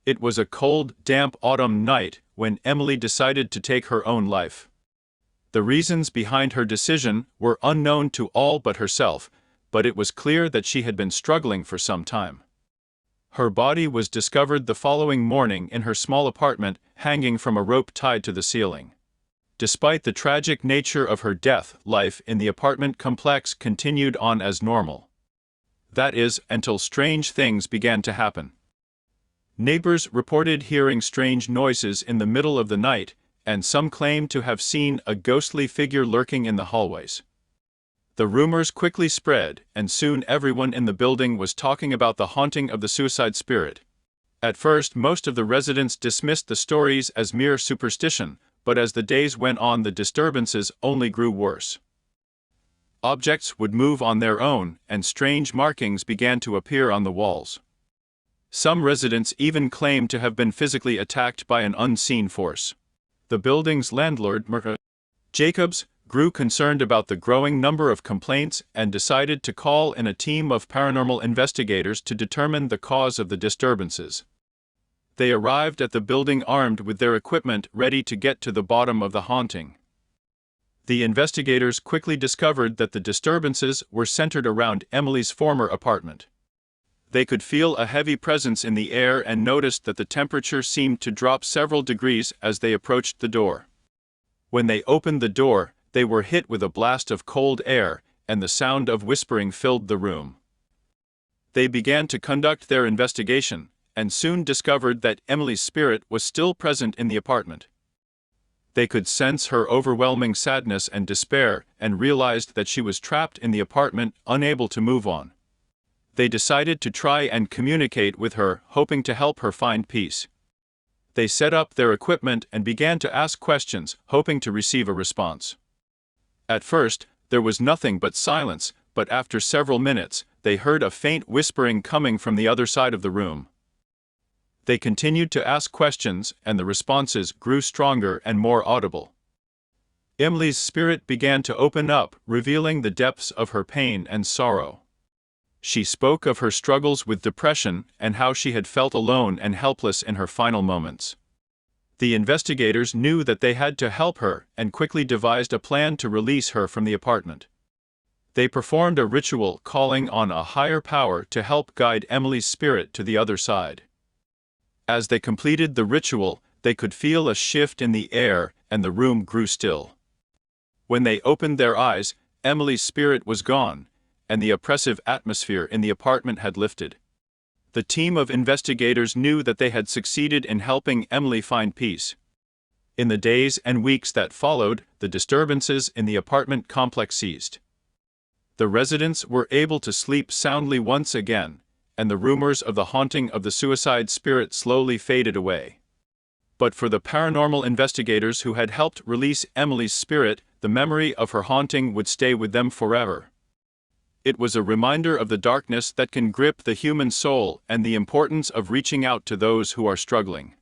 It was a cold, damp autumn night when Emily decided to take her own life. The reasons behind her decision were unknown to all but herself, but it was clear that she had been struggling for some time. Her body was discovered the following morning in her small apartment, hanging from a rope tied to the ceiling. Despite the tragic nature of her death, life in the apartment complex continued on as normal. That is, until strange things began to happen. Neighbors reported hearing strange noises in the middle of the night, and some claimed to have seen a ghostly figure lurking in the hallways. The rumors quickly spread, and soon everyone in the building was talking about the haunting of the suicide spirit. At first, most of the residents dismissed the stories as mere superstition, but as the days went on, the disturbances only grew worse. Objects would move on their own, and strange markings began to appear on the walls. Some residents even claimed to have been physically attacked by an unseen force. The building's landlord, Mr. Jacobs, grew concerned about the growing number of complaints and decided to call in a team of paranormal investigators to determine the cause of the disturbances. They arrived at the building armed with their equipment, ready to get to the bottom of the haunting. The investigators quickly discovered that the disturbances were centered around Emily's former apartment. They could feel a heavy presence in the air and noticed that the temperature seemed to drop several degrees as they approached the door. When they opened the door, they were hit with a blast of cold air, and the sound of whispering filled the room. They began to conduct their investigation, and soon discovered that Emily's spirit was still present in the apartment. They could sense her overwhelming sadness and despair, and realized that she was trapped in the apartment, unable to move on. They decided to try and communicate with her, hoping to help her find peace. They set up their equipment and began to ask questions, hoping to receive a response. At first, there was nothing but silence, but after several minutes, they heard a faint whispering coming from the other side of the room. They continued to ask questions, and the responses grew stronger and more audible. Emily's spirit began to open up, revealing the depths of her pain and sorrow. She spoke of her struggles with depression and how she had felt alone and helpless in her final moments. The investigators knew that they had to help her and quickly devised a plan to release her from the apartment. They performed a ritual calling on a higher power to help guide Emily's spirit to the other side. As they completed the ritual, they could feel a shift in the air, and the room grew still. When they opened their eyes, Emily's spirit was gone, and the oppressive atmosphere in the apartment had lifted. The team of investigators knew that they had succeeded in helping Emily find peace. In the days and weeks that followed, the disturbances in the apartment complex ceased. The residents were able to sleep soundly once again, and the rumors of the haunting of the suicide spirit slowly faded away. But for the paranormal investigators who had helped release Emily's spirit, the memory of her haunting would stay with them forever. It was a reminder of the darkness that can grip the human soul and the importance of reaching out to those who are struggling.